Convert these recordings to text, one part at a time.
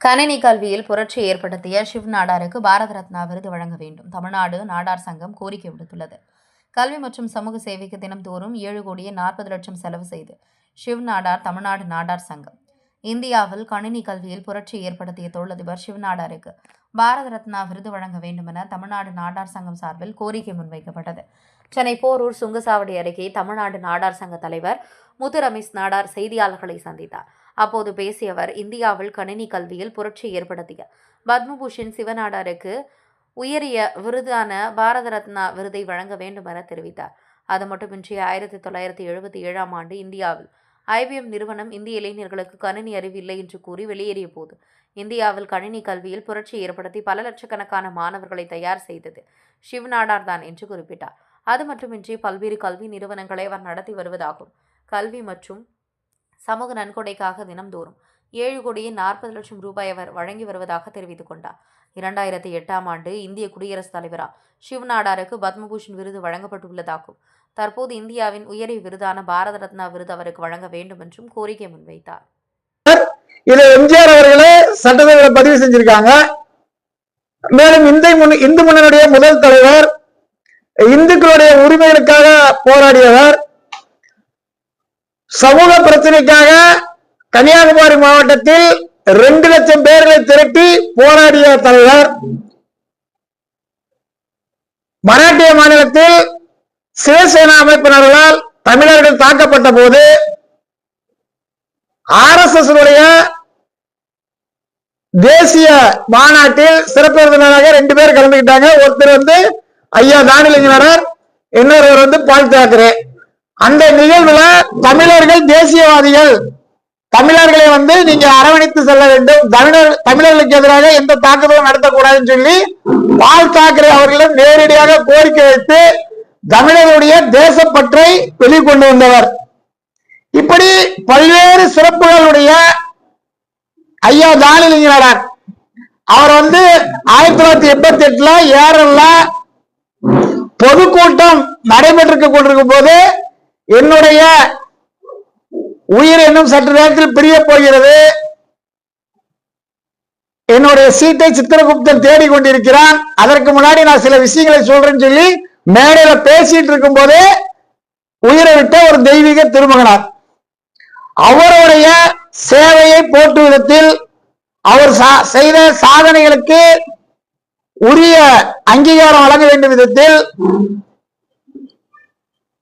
கணினி கல்வியில் புரட்சி ஏற்படுத்திய ஷிவ் நாடாருக்கு பாரத ரத்னா விருது வழங்க வேண்டும். தமிழ்நாடு நாடார் சங்கம் கோரிக்கை விடுத்துள்ளது. கல்வி மற்றும் சமூக சேவைக்கு தினம்தோறும் 7,40,00,000 செலவு செய்து ஷிவ் நாடார் தமிழ்நாடு நாடார் சங்கம் இந்தியாவில் கணினி கல்வியில் புரட்சி ஏற்படுத்திய தொழிலதிபர் ஷிவ் நாடாருக்கு பாரத ரத்னா விருது வழங்க வேண்டும் என தமிழ்நாடு நாடார் சங்கம் சார்பில் கோரிக்கை முன்வைக்கப்பட்டது. சென்னை போரூர் சுங்கசாவடி அருகே தமிழ்நாடு நாடார் சங்க தலைவர் முத்து ரமேஷ் நாடார் செய்தியாளர்களை சந்தித்தார். அப்போது பேசிய அவர், இந்தியாவில் கணினி கல்வியில் புரட்சி ஏற்படுத்திய பத்மபூஷன் சிவநாடாருக்கு உயரிய விருதான பாரத ரத்னா விருதை வழங்க வேண்டும் என தெரிவித்தார். அது மட்டுமின்றி 1977 ஆண்டு இந்தியாவில் IBM நிறுவனம் இந்திய இளைஞர்களுக்கு கணினி அறிவு இல்லை என்று கூறி வெளியேறிய போது இந்தியாவில் கணினி கல்வியில் புரட்சி ஏற்படுத்தி பல லட்சக்கணக்கான மாணவர்களை தயார் செய்தது ஷிவ் நாடார் தான் என்று குறிப்பிட்டார். அது மட்டுமின்றி பல்வேறு கல்வி நிறுவனங்களை அவர் நடத்தி வருவதாகவும், கல்வி மற்றும் சமூக நன்கொடைக்காக தினம்தோறும் 7,40,00,000 அவர் வழங்கி வருவதாக தெரிவித்துக் கொண்டார். 2008 ஆண்டு இந்திய குடியரசுத் தலைவரால் ஷிவ் நாடாருக்கு பத்மபூஷன் விருது வழங்கப்பட்டுள்ளதாகவும், தற்போது இந்தியாவின் உயரிய விருதான பாரத ரத்னா விருது அவருக்கு வழங்க வேண்டும் என்றும் கோரிக்கை முன்வைத்தார். இதை எம்ஜிஆர் அவர்களே சட்டசபையில பதிவு செஞ்சிருக்காங்க. மேலும் இந்து முன்னணியுடைய முதல் தலைவர், இந்துக்களுடைய உரிமைகளுக்காக போராடியவர், சமூக பிரச்சனைக்காக கன்னியாகுமரி மாவட்டத்தில் 2 லட்சம் பேர்களை திரட்டி போராடிய தலைவர், மராட்டிய மாநிலத்தில் சிவசேனா அமைப்பினர்களால் தமிழர்கள் தாக்கப்பட்ட போது RSS தேசிய மாநாட்டில் சிறப்பு விருந்தினராக 2 பேர் கலந்துக்கிட்டாங்க. ஒருத்தர் ஐயா தானிலிங்கனார், இன்னொருவர் பால் தாக்கரே. அந்த நிகழ்வுல தமிழர்கள் தேசியவாதிகள், தமிழர்களை நீங்க அரவணைத்து செல்ல வேண்டும், தமிழர்களுக்கு எதிராக எந்த தாக்குதலும் நடத்தக்கூடாதுன்னு சொல்லி பால் தாக்கரே அவர்களிடம் நேரடியாக கோரிக்கை வைத்து தமிழர்களுடைய தேசப்பற்றை வெளிக்கொண்டு வந்தவர். இப்படி பல்வேறு சிறப்புகளுடைய ஐயா தானிலிங்கனார் அவர் 1988 ஏரல்ல பொதுக்கூட்டம் நடைபெற்று கொண்டிருக்கும் போது, என்னுடைய உயிர் இன்னும் சற்று நேரத்தில் பிரிய போகிறது, என்னுடைய சீட்டை சித்திரகுப்தன் தேடிக் கொண்டிருக்கிறான், அதற்கு முன்னாடி நான் சில விஷயங்களை சொல்றேன்னு சொல்லி மேடையில பேசிட்டு இருக்கும் போதே உயிரை விட்ட ஒரு தெய்வீக திருமகனார். அவருடைய சேவையை போற்றும் விதத்தில், அவர் செய்த சாதனைகளுக்கு உரிய அங்கீகாரம் வழங்க வேண்டும் விதத்தில்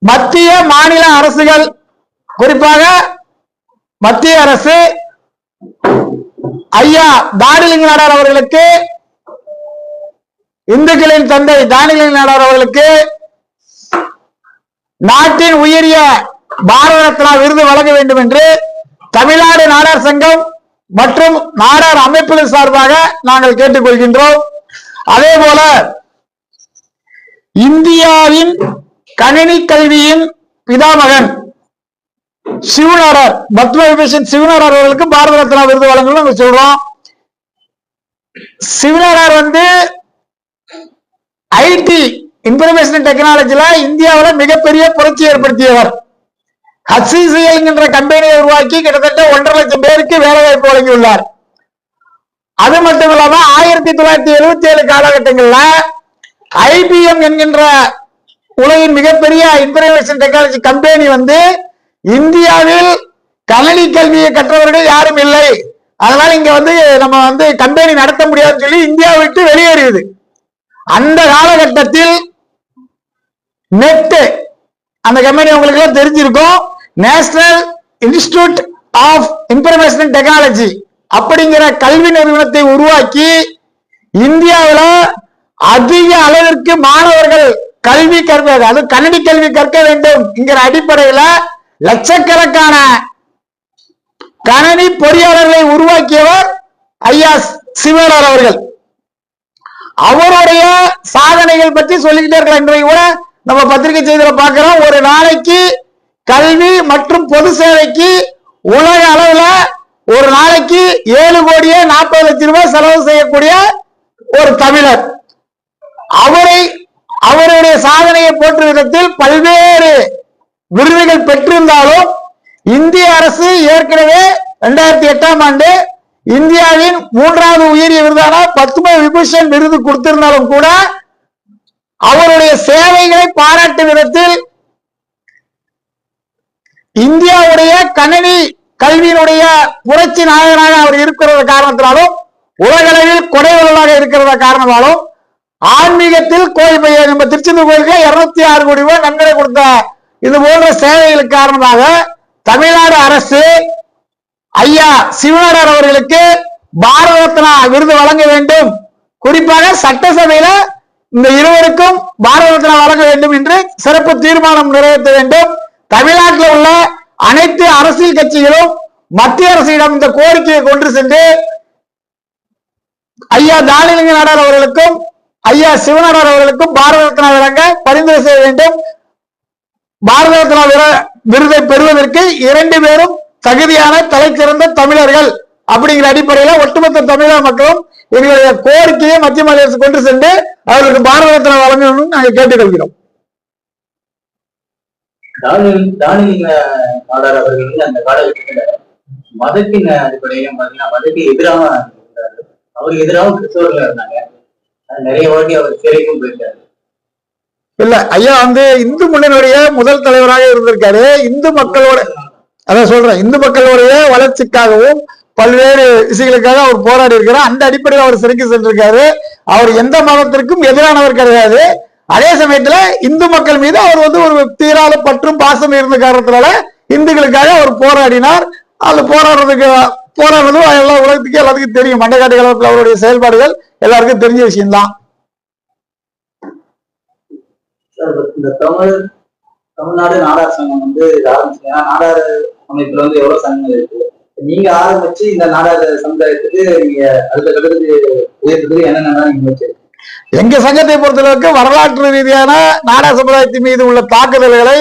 மத்திய மாநில அரசுகள், குறிப்பாக மத்திய அரசு ஐயா தானிலிங்கனார் அவர்களுக்கு, இந்துக்களின் தந்தை தானிலிங்கனார் அவர்களுக்கு நாட்டின் உயரிய பாரத ரத்னா விருது வழங்க வேண்டும் என்று தமிழ்நாடு நாடார் சங்கம் மற்றும் நாடார் அமைப்புகள் சார்பாக நாங்கள் கேட்டுக்கொள்கின்றோம். அதே போல இந்தியாவின் கணினி கல்வியின் பிதாமகன் ஷிவ் நாடார், பத்மபூஷன் ஷிவ் நாடார் அவர்களுக்கு பாரத ரத்னா விருது வழங்கணும் சொல்றோம். ஷிவ் நாடார் ஐடி இன்ஃபர்மேஷன் டெக்னாலஜில இந்தியாவில் மிகப்பெரிய புரட்சி ஏற்படுத்தியவர். HCL என்கின்ற கம்பெனியை உருவாக்கி கிட்டத்தட்ட 1.5 லட்சம் பேருக்கு வேலை வாய்ப்பு வழங்கியுள்ளார். அது மட்டும் இல்லாம 1977 காலகட்டங்களில் IBM என்கின்ற உலகின் மிகப்பெரிய இன்ஃபர்மேஷன் டெக்னாலஜி கம்பெனி இந்தியாவில் கணினி கல்வியை கற்றவர்கள் யாரும் இல்லை, அதனால இங்க நம்ம கம்பெனி நடத்த முடியாதுன்னு சொல்லி இந்தியாவை விட்டு வெளியேறியது. அந்த காலகட்டத்தில் நெட், அந்த கம்பெனி உங்களுக்கு தெரிஞ்சிருக்கும், national institute of information technology அப்படிங்கிற கல்வி நிறுவனத்தை உருவாக்கி இந்தியாவில் அதிக அளவிற்கு மாணவர்கள் கல்வி அது கணினி கல்வி கற்க வேண்டும் என்கிற அடிப்படையில் லட்சக்கணக்கான கணினி பொறியாளர்களை உருவாக்கியவர் ஐயா சிவனார் அவர்கள். அவருடைய சாதனைகள் பற்றி சொல்லிக்கிட்டே இருக்கலாம். இன்றைக்கு கூட நம்ம பத்திரிகை செய்தியில பார்க்கிறோம், ஒரு நாளைக்கு கல்வி மற்றும் பொது சேவைக்கு உலக அளவுல ஒரு நாளைக்கு 7,40,00,000 செலவு செய்யக்கூடிய ஒரு தமிழர். அவருடைய சாதனையை போற்றும் விதத்தில் பல்வேறு விருதுகள் பெற்றிருந்தாலும் இந்திய அரசு ஏற்கனவே 2008 ஆண்டு இந்தியாவின் 3வது உயரிய விருதான பத்ம விபூஷன் விருது கொடுத்திருந்தாலும் கூட அவருடைய சேவைகளை பாராட்டும் விதத்தில் இந்தியாவுடைய கணினி கல்வியினுடைய புரட்சி நாயகனாக அவர் இருக்கிற காரணத்தினாலும் உலகளவில் கொடைவர்களாக இருக்கிற காரணத்தாலும் ஆன்மீகத்தில் கோயில் நம்ம திருச்செந்தூர் கோயிலுக்கு 206 கோடி ரூபாய் நன்கொடை கொடுத்த இது போன்ற சேவைகளுக்கு காரணமாக தமிழ்நாடு அரசு ஐயா சிவனார் அவர்களுக்கு பாரத ரத்னா விருது வழங்க வேண்டும். குறிப்பாக சட்டசபையில இந்த இருவருக்கும் பாரத ரத்னா வழங்க வேண்டும் என்று சிறப்பு தீர்மானம் நிறைவேற்ற வேண்டும். தமிழ்நாட்டில் உள்ள அனைத்து அரசியல் கட்சிகளும் மத்திய அரசிடம் இந்த கோரிக்கையை கொண்டு சென்று ஐயா தானிலிங்க நாடார் அவர்களுக்கும் ஐயா சிவனார் அவர்களுக்கும் பாரத ரத்னா வழங்க பரிந்துரை செய்ய வேண்டும். பாரத ரத்னா விருதை பெறுவதற்கு 2 பேரும் தகுதியான தலைச்சிறந்த தமிழர்கள் அப்படிங்கிற அடிப்படையில ஒட்டுமொத்த தமிழக மக்களும் எங்களுடைய கோரிக்கையை மத்திய மாநில அரசு கொண்டு சென்று அவர்களுக்கு பாரத ரத்னா வழங்கணும்னு நாங்கள் கேட்டுக்கொள்கிறோம். தானிலிங்க நாடார் அவர்கள் அந்த காலகட்டத்தில் மதத்தின் அடிப்படையிலும் பாத்தீங்கன்னா மதத்துக்கு எதிராக இருந்தாரு. அவருக்கு எதிராக கிறிஸ்தவர்கள் இருந்தாங்க. நிறைய வாட்டி அவர் சிறைக்கும் போயிருக்காரு. இல்ல ஐயா இந்து முன்னணியுடைய முதல் தலைவராக இருந்திருக்காரு. இந்து மக்களோட அதான் சொல்றேன், இந்து மக்களுடைய வளர்ச்சிக்காகவும் பல்வேறு விஷயங்களுக்காக அவர் போராடி இருக்கிறார். அந்த அடிப்படையில் அவர் சிறைக்கு சென்றிருக்காரு. அவர் எந்த மதத்திற்கும் எதிரானவர் கிடையாது. அதே சமயத்துல இந்து மக்கள் மீது அவர் ஒரு தீராத பற்றும் பாசம் இருந்த காரணத்தினால இந்துக்களுக்காக அவர் போராடினார். அது போராடுறது எல்லா உலகத்துக்கு எல்லாத்துக்கும் தெரியும். மண்டகாட்டு காலத்தில் அவருடைய செயல்பாடுகள் எல்லாருக்கும் தெரிஞ்ச விஷயம்தான். இந்த தமிழ்நாடு நாடார் சங்கம் ஆரம்பிச்சீங்க. நாடார் அமைப்புல எவ்வளவு சங்கங்கள் இருக்கு? நீங்க ஆரம்பிச்சு இந்த நாடார் சமுதாயத்துக்கு நீங்க அடுத்த கட்டத்துக்கு உயர்த்ததுக்கு என்னென்ன நீங்க வச்சிருக்கீங்க? எங்க சங்கத்தை பொறுத்தளவுக்கு வரலாற்று ரீதியான நாடார் சமுதாயத்தின் மீது உள்ள தாக்குதல்களை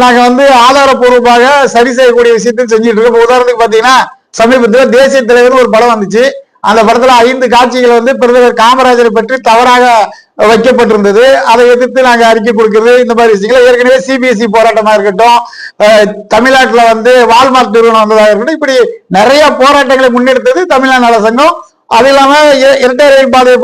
நாங்க ஆதாரப்பூர்வமாக சரி செய்யக்கூடிய விஷயத்தையும் செஞ்சுட்டு இருக்கோம். உதாரணத்துக்கு பாத்தீங்கன்னா சமீபத்தில் தேசிய தலைவர் ஒரு படம் வந்துச்சு. அந்த படத்துல 5 காட்சிகள் பிரதமர் காமராஜரை பற்றி தவறாக வைக்கப்பட்டிருந்தது. அதை எதிர்த்து நாங்க அறிக்கை கொடுக்கிறது, இந்த மாதிரி விஷயங்கள். ஏற்கனவே சிபிஎஸ்இ போராட்டமா இருக்கட்டும், தமிழ்நாட்டுல வால்மார்ட் நிறுவனம் வந்ததாக இருக்கட்டும், இப்படி நிறைய போராட்டங்களை முன்னெடுத்தது தமிழ்நாடு நல சங்கம். அது இல்லாம இரட்டை ரயில் பாதை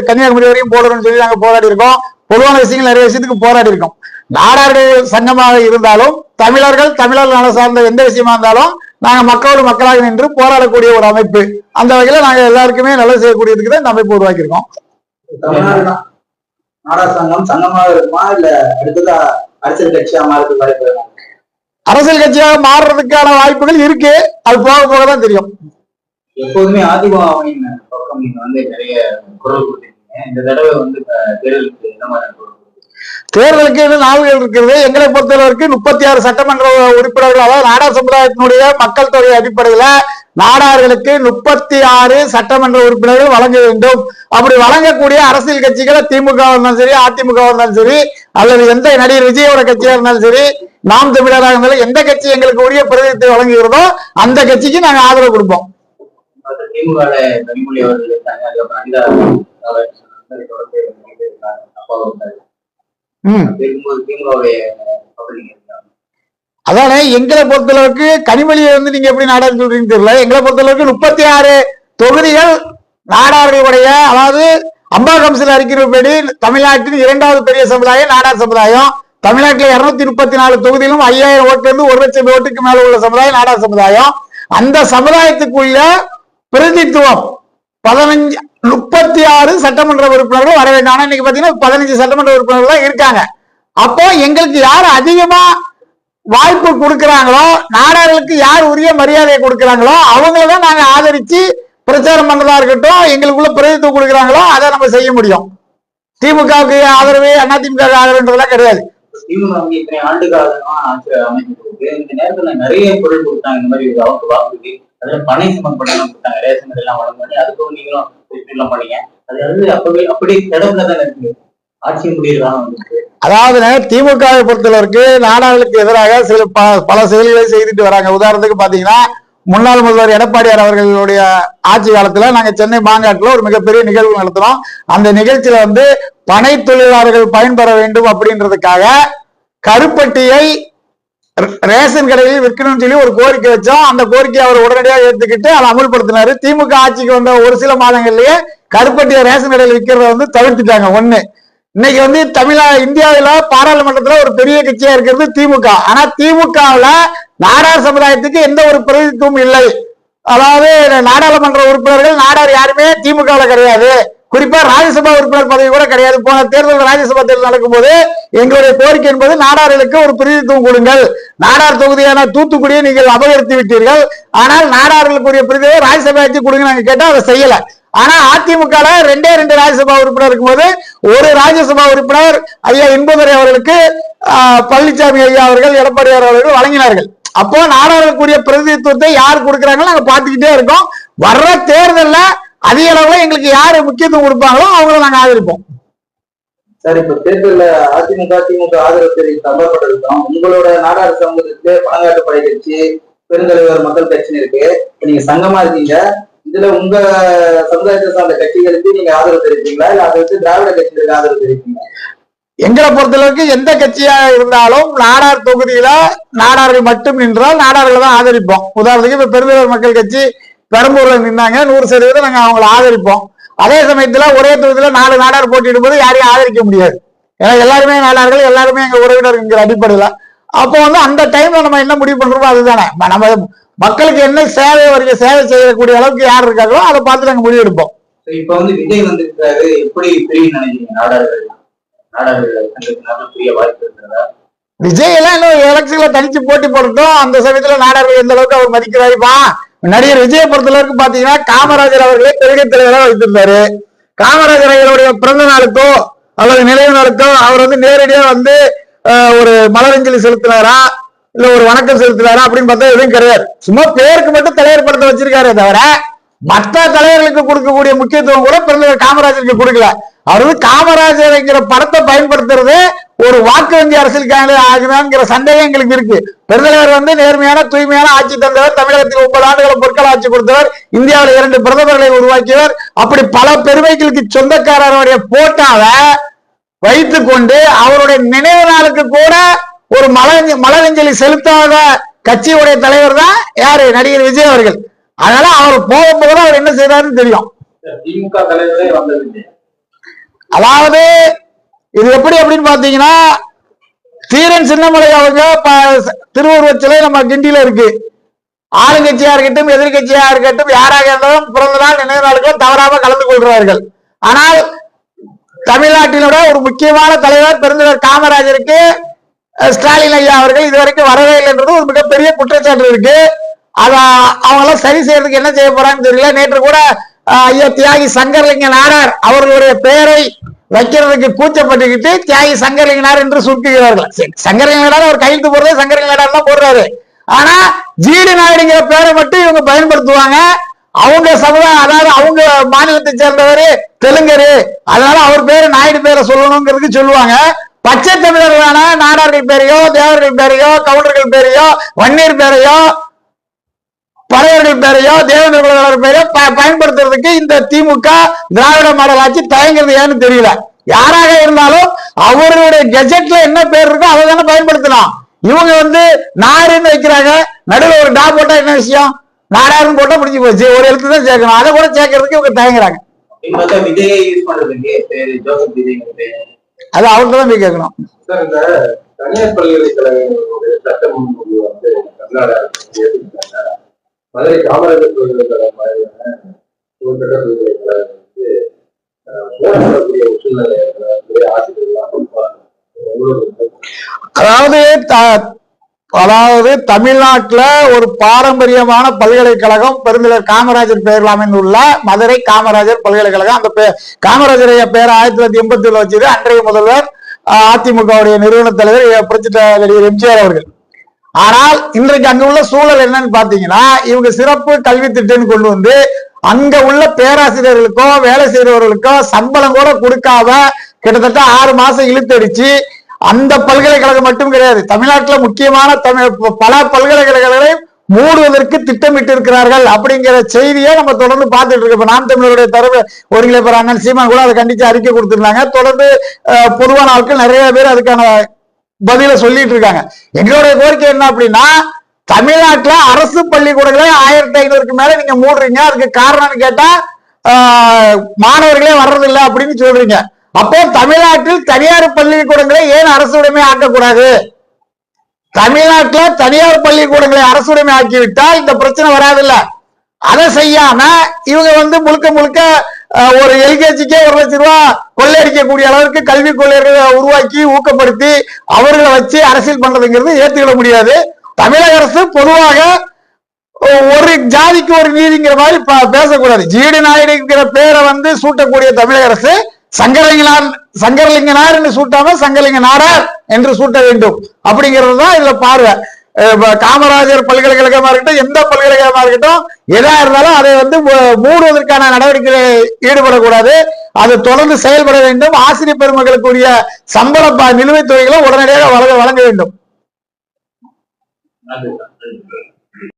கன்னியாகுமரி வரையும் போடணும்னு சொல்லி நாங்க போராடி இருக்கோம். பொதுவான விஷயங்கள் நிறைய விஷயத்துக்கு போராடி இருக்கோம். நாடார்கள் சங்கமாக இருந்தாலும் தமிழர்கள் நல சார்ந்த எந்த விஷயமா இருந்தாலும் நாங்க மக்களோடு மக்களாக நின்று போராடக்கூடிய ஒரு அமைப்பு. அந்த வகையில நாங்க எல்லாருக்குமே நல்லது செய்யக்கூடியதுக்கு தான் இந்த அமைப்பு உருவாக்கி இருக்கோம். நாடார் சங்கம் சங்கமாக இருக்குமா இல்ல அடுத்ததா அரசியல் கட்சியா மாறதுக்கு வாய்ப்பு? அரசியல் கட்சியாக மாறுறதுக்கான வாய்ப்புகள் இருக்கு. அது போக போகதான் தெரியும். எப்போதுமே அதிமுகவின் பக்கம் நீங்க நிறைய குரல் கொடுத்திருக்கீங்க. இந்த தடவை தேர்தலுக்கு என்ன மாதிரி குரல்? தேர்தலுக்கு நாள்கள் இருக்கிறது. எங்களை பொறுத்தளவிற்கு 36 சட்டமன்ற உறுப்பினர்கள், அதாவது நாடார் சமுதாயத்தினுடைய மக்கள் தொகை அடிப்படையில நாடார்களுக்கு 36 சட்டமன்ற உறுப்பினர்கள் வழங்க வேண்டும். அப்படி வழங்கக்கூடிய அரசியல் கட்சிகளை திமுக இருந்தாலும் சரி, அதிமுக இருந்தாலும் சரி, அல்லது எந்த நடிகர் விஜயோட கட்சியா இருந்தாலும் சரி, நாம் தமிழராக இருந்தாலும் எந்த கட்சி எங்களுக்கு உரிய பிரதிநிதித்துவம் வழங்குகிறதோ அந்த கட்சிக்கு நாங்க ஆதரவு கொடுப்போம். திமுக கனிமொழி அவர்கள் இருக்காங்க, அதுக்கப்புறம் அனிதா அதானே எங்களை பொறுத்தளவுக்கு கனிமொழியை நீங்க எப்படி நாடார் சொல்றீங்கன்னு தெரியல. எங்களை பொறுத்தளவுக்கு 36 தொகுதிகள் நாடார்களுடைய, அதாவது அம்பா கமிஷன் அறிக்கைப்படி தமிழ்நாட்டின் 2வது பெரிய சமுதாயம் நாடார் சமுதாயம். தமிழ்நாட்டில் 234 தொகுதியிலும் 5000 ஓட்டுல இருந்து 1 லட்சம் ஓட்டுக்கு மேல உள்ள சமுதாயம் நாடார் சமுதாயம். அந்த சமுதாயத்துக்குள்ள பிரதிநிதித்துவம் 36 சட்டமன்ற உறுப்பினர்கள் வர வேண்டும். ஆனா இன்னைக்கு பாத்தீங்கன்னா 15 சட்டமன்ற உறுப்பினர்கள் தான் இருக்காங்க. அப்போ எங்களுக்கு யார் அதிகமா வாய்ப்பு கொடுக்கிறாங்களோ, நாடார்களுக்கு யார் உரிய மரியாதையை கொடுக்கிறாங்களோ அவங்களதான் நாங்க ஆதரிச்சு பிரச்சாரம் பண்றதா இருக்கட்டும், எங்களுக்குள்ள பிரதிநிதித்துவம் கொடுக்குறாங்களோ அதை நம்ம செய்ய முடியும். திமுகவுக்கு ஆதரவு, அதிமுக ஆதரவுன்றதெல்லாம் கிடையாது. திமுக இத்தனை ஆண்டு காலமா ஆட்சி அமைச்சிருக்கு. இந்த நேரத்துல நிறைய பொருள் கொடுத்தாங்க. இந்த மாதிரி அவருக்கு வாக்குறுதி, அதுல பனை சம்பந்தப்பட்ட கொடுத்தாங்க, ரேஷன் எல்லாம் வழங்க பண்ணி அதுக்கு நீங்களும் எல்லாம் பண்ணீங்க. அது அப்படி தடவுல தானே இருக்கு ஆட்சி முடியலாம். அதாவது திமுகவை பொறுத்தளவிற்கு நாடாளுக்கு எதிராக பல செயல்களை செய்துட்டு வராங்க. உதாரணத்துக்கு பாத்தீங்கன்னா முன்னாள் முதல்வர் எடப்பாடியார் அவர்களுடைய ஆட்சி காலத்துல நாங்க சென்னை மாங்காட்டுல ஒரு மிகப்பெரிய நிகழ்வு நடத்தினோம். அந்த நிகழ்ச்சியில பனை தொழிலாளர்கள் பயன்பெற வேண்டும் அப்படின்றதுக்காக கருப்பட்டியை ரேஷன் கடையில் விற்கணும்னு சொல்லி ஒரு கோரிக்கை வச்சோம். அந்த கோரிக்கையை அவர் உடனடியாக ஏற்றுக்கிட்டு அதை அமல்படுத்தினாரு. திமுக ஆட்சிக்கு வந்த ஒரு சில மாதங்கள்லயே கருப்பட்டிய ரேஷன் கடையில் விற்கிறத வந்து தவிர்த்துட்டாங்க. ஒண்ணு, இன்னைக்கு வந்து இந்தியாவில பாராளுமன்றத்துல ஒரு பெரிய கட்சியா இருக்கிறது திமுக. ஆனா திமுகவுல நாடார் சமுதாயத்துக்கு எந்த ஒரு பிரதிநிதித்துவம் இல்லை. அதாவது நாடாளுமன்ற உறுப்பினர்கள் நாடார் யாருமே திமுகவுல கிடையாது. குறிப்பா ராஜ்யசபா உறுப்பினர் பதவி கூட கிடையாது. போன தேர்தல் ராஜ்யசபா தேர்தல் நடக்கும்போது எங்களுடைய கோரிக்கை என்பது நாடார்களுக்கு ஒரு பிரதிநிதித்துவம் கொடுங்கள். நாடார் தொகுதியான தூத்துக்குடியை நீங்கள் அபகரித்து விட்டீர்கள், ஆனால் நாடார்களுக்குரிய பிரதிநிதியை ராஜ்யசபாக்கு கொடுங்க நாங்க கேட்டா அதை செய்யல. ஆனா அதிமுக ரெண்டே ராஜ்யசபா உறுப்பினர் இருக்கும்போது ஒரு ராஜ்யசபா உறுப்பினர் ஐயா இன்பதுரை அவர்களுக்கு பழனிசாமி ஐயா அவர்கள், எடப்பாடியார் அவர்கள் வழங்கினார்கள். அப்போ நாடாளுக்குரிய பிரதிநிதித்துவத்தை யார் கொடுக்குறாங்களோ நாங்க பாத்துக்கிட்டே இருக்கோம். வர்ற தேர்தல்ல அதிக அளவுல எங்களுக்கு யாரு முக்கியத்துவம் கொடுப்பாங்களோ அவங்கள நாங்க ஆதரிப்போம். சார், இப்ப தேர்தல்ல அதிமுக திமுக ஆதரவு தெரிவித்து தம்பப்பட்டிருக்கோம். உங்களோட நாடார் சமூகத்திலே பணங்காட்டு படை கட்சி, பெருந்தலைவர் மக்கள் கட்சின்னு இருக்கு. நீங்க சங்கமா இருக்கீங்க. இதுல உங்க சமுதாயத்தை சார்ந்த கட்சிகளுக்கு நீங்க ஆதரவு தெரிவிப்பீங்களா, இல்ல அதை வச்சு திராவிட கட்சிகளுக்கு ஆதரவு தெரிவிப்பீங்களா? எங்களை பொறுத்தளவுக்கு எந்த கட்சியா இருந்தாலும் நாடார் தொகுதியில நாடார்கள் மட்டும் நின்றால் நாடார்களை தான் ஆதரிப்போம். உதாரணத்துக்கு இப்ப பெருந்தலைவர் மக்கள் கட்சி பெரம்பூர்ல நின்னாங்க, 100% நாங்க அவங்களை ஆதரிப்போம். அதே சமயத்துல ஒரே தொகுதியில 4 நாடார் போட்டியிடும் போது யாரையும் ஆதரிக்க முடியாது. ஏன்னா எல்லாருமே நாடார்கள், எல்லாருமே எங்க உறவினர்கள் அடிப்படையில. அப்போ வந்து அந்த டைம்ல நம்ம என்ன முடிவு பண்றோமோ அதுதானே. நம்ம மக்களுக்கு என்ன சேவை சேவை செய்யக்கூடிய அளவுக்கு யார் இருக்காங்களோ அதை பார்த்து நாங்க முடிவு எடுப்போம். இப்ப வந்து விஜய் வந்திருக்காரு, எப்படி பிரிவு நினைக்கிறீங்க? நாடார்கள் வாய்ப்பு இருக்கிறதா? விஜய் எல்லாம் இன்னும் எலெக்ஷன்ல தனிச்சு போட்டி போடட்டும். அந்த சமயத்துல நாடார்கள் எந்த அளவுக்கு அவர் மதிக்கிறாருப்பா. நடிகர் விஜய் பொறுத்தளவுக்கு பாத்தீங்கன்னா காமராஜர் அவர்களே கொள்கை தலைவராக வைத்திருந்தாரு. காமராஜர் அவர்களுடைய பிறந்த நாளுக்கோ அல்லது நினைவு நாளுக்கோ அவர் வந்து நேரடியா வந்து ஒரு மலரஞ்சலி செலுத்தினாரா இல்ல ஒரு வணக்கம் செலுத்தினாரா அப்படின்னு பார்த்தா எதுவும் கிடையாது. சும்மா பேருக்கு மட்டும் தலைவர் படத்தை வச்சிருக்காரு தவிர மற்ற தலைவர்களுக்கு கொடுக்கக்கூடிய முக்கியத்துவம் கூட பிறந்தவர் காமராஜருக்கு கொடுக்கல. அவர் வந்து காமராஜர்ங்கிற படத்தை பயன்படுத்துறது ஒரு வாக்கு வங்கி அரசியலுக்காக ஆகுதாங்கிற சந்தேகம் எங்களுக்கு இருக்கு. பெருந்தலைவர் வந்து நேர்மையான தூய்மையான ஆட்சி தந்தவர். தமிழகத்தில் 30 ஆண்டுகள் பொற்கால ஆட்சி கொடுத்தவர். இந்தியாவில் 2 பிரதமர்களை உருவாக்கியவர். அப்படி பல பெருமைகளுக்கு சொந்தக்காரருடைய போட்டாவை வைத்துக் கொண்டு அவருடைய நினைவு நாளுக்கு கூட ஒரு மலரஞ்சலி செலுத்தாத கட்சியுடைய தலைவர் தான் யாரு? நடிகர் விஜய் அவர்கள். அதனால அவர் போகும்போது அவர் என்ன செய்யறாருன்னு தெரியும். திமுக தலைவரே வந்தது. அதாவது இது எப்படி அப்படின்னு பாத்தீங்கன்னா, தீரன் சின்னமலை அவங்க திருவுருவச் சிலை நம்ம கிண்டியில இருக்கு. ஆளுங்கட்சியா இருக்கட்டும் எதிர்கட்சியா இருக்கட்டும் யாராக இருந்தாலும் பிறந்த நாள் நினைவு நாளுக்கும் தவறாம கலந்து கொள்கிறார்கள். ஆனால் தமிழ்நாட்டினோட ஒரு முக்கியமான தலைவர் பெருந்தலைவர் காமராஜருக்கு ஸ்டாலின் ஐயா அவர்கள் இதுவரைக்கும் வரவே இல்லைன்றது ஒரு மிகப்பெரிய குற்றச்சாட்டு இருக்கு. அத அவங்க எல்லாம் சரி செய்யறதுக்கு என்ன செய்ய போறாங்கன்னு தெரியல. நேற்று கூட ஐயா தியாகி சங்கரலிங்க நாடார் அவர்களுடைய பெயரை வைக்கிறதுக்கு கூச்சப்பட்டுக்கிட்டு தியாகி சங்கரலிங்க நாடார் என்று சுருக்குகிறார்கள். சங்கரலிங்க நாடார் அவர் கையெழுத்து போடுறது சங்கரலிங்க நாடார் தான் போடுறாரு. ஆனா ஜிடி நாயுடுங்கிற பேரை மட்டும் இவங்க பயன்படுத்துவாங்க. அவங்க சமுதாயம், அதாவது அவங்க மாநிலத்தை சேர்ந்தவர் தெலுங்கரு, அதனால அவர் பேரு நாயுடு பேரை சொல்லணுங்கிறதுக்கு சொல்லுவாங்க. பச்சை தமிழர்களான நாடார்கள் பேரையோ தேவர்கள் பேரையோ கவுண்டர்கள் பேரையோ வன்னியர் பேரையோ பறையர்கள் பேரையோ தேவநர்கள பேரையோ பயன்படுத்துறதுக்கு இந்த திமுக திராவிட மாடல் ஆட்சி தயங்குறது ஏன்னு தெரியல. யாராக இருந்தாலும் அவர்களுடைய கெஜெட்ல என்ன பேர் இருக்கோ அதை தானே பயன்படுத்தலாம். இவங்க வந்து நாடுன்னு வைக்கிறாங்க, நடுவில் ஒரு டா போட்டா என்ன விஷயம்? நாடாருன்னு போட்டா முடிஞ்சு போச்சு, ஒரு எழுத்து தான் சேர்க்கணும். அதை கூட சேர்க்கறதுக்கு இவங்க தயங்குறாங்க. அது அவர்கிட்ட தான் போய் கேட்கணும். தனியார் பல்கலைக்கழகங்களுடைய சட்ட முன்மொழிவு வந்து தமிழ்நாடு அரசு ஏற்றுக்கிட்டாங்க. மதுரை காமராஜர் பல்கலைக்கழகம் மாதிரியான ஒரு சட்ட பல்கலைக்கழகம் வந்து மூடப்படக்கூடிய ஒரு சூழ்நிலை ஆசிரியர்கள். அதாவது தமிழ்நாட்டுல ஒரு பாரம்பரியமான பல்கலைக்கழகம் பெருந்தலைவர் காமராஜர் பெயரில் அமைந்துள்ள மதுரை காமராஜர் பல்கலைக்கழகம். அந்த காமராஜர் பெயர் 1987 வச்சது அன்றைய முதல்வர் அதிமுகவுடைய நிறுவன தலைவர் புரட்சி நடிகர் எம்ஜிஆர் அவர்கள். ஆனால் இன்றைக்கு அங்க உள்ள சூழல் என்னன்னு பாத்தீங்கன்னா, இவங்க சிறப்பு கல்வி திட்டம் கொண்டு வந்து அங்க உள்ள பேராசிரியர்களுக்கோ வேலை செய்யறவர்களுக்கோ சம்பளம் கூட கொடுக்காம கிட்டத்தட்ட 6 மாசம் இழுத்தடிச்சு, அந்த பல்கலைக்கழகம் மட்டும் கிடையாது, தமிழ்நாட்டில் முக்கியமான பல பல்கலைக்கழகங்களை மூடுவதற்கு திட்டமிட்டு இருக்கிறார்கள் அப்படிங்கிற செய்தியை நம்ம தொடர்ந்து பார்த்துட்டு இருக்கோம். இப்ப நாம் தமிழருடைய தரவு ஒருங்கிணைப்பாளர் அண்ணன் சீமான் கூட அதை கண்டிச்சு அறிக்கை கொடுத்திருந்தாங்க. தொடர்ந்து பொதுவான ஆட்கள் நிறைய பேர் அதுக்கான பதில சொல்லிட்டு இருக்காங்க. எங்களுடைய கோரிக்கை என்ன அப்படின்னா, தமிழ்நாட்டுல அரசு பள்ளிக்கூடங்களே 1500க்கு மேல நீங்க மூடுறீங்க. அதுக்கு காரணம்னு கேட்டா மாணவர்களே வர்றதில்லை அப்படின்னு சொல்றீங்க. அப்போ தமிழ்நாட்டில் தனியார் பள்ளிக்கூடங்களை ஏன் அரசு உடைமை ஆக்கக்கூடாது? தமிழ்நாட்டுல தனியார் பள்ளிக்கூடங்களை அரசு உடைமை ஆக்கிவிட்டால் இந்த பிரச்சனை வராதுல்ல. அதை செய்யாம இவங்க முழுக்க முழுக்க ஒரு எல்கேஜிக்கே 1 லட்சம் ரூபாய் கொள்ளையடிக்கக்கூடிய அளவுக்கு கல்வி கொள்ளையர்களை உருவாக்கி ஊக்கப்படுத்தி அவர்களை வச்சு அரசியல் பண்றதுங்கிறது ஏற்றுக்கிட முடியாது. தமிழக அரசு பொதுவாக ஒரு ஜாதிக்கு ஒரு நீதிங்கிற மாதிரி பேசக்கூடாது. ஜிடி நாயுடுங்கிற பேரை சூட்டக்கூடிய தமிழக அரசு சங்கரலிங்கனார் என்று சூட்டாம சங்கரலிங்க நாடார் என்று சூட்ட வேண்டும் அப்படிங்கிறது தான் இதுல பார்வை. காமராஜர் பல்கலைக்கழகமா இருக்கட்டும், எந்த பல்கலைக்கழகமா இருக்கட்டும், எதா இருந்தாலும் அதை மூடுவதற்கான நடவடிக்கைகளை ஈடுபடக்கூடாது. அது தொடர்ந்து செயல்பட வேண்டும். ஆசிரியர் பெருமக்களுக்குரிய சம்பள நிலுவைத் தொகைகளை உடனடியாக வழங்க வேண்டும்.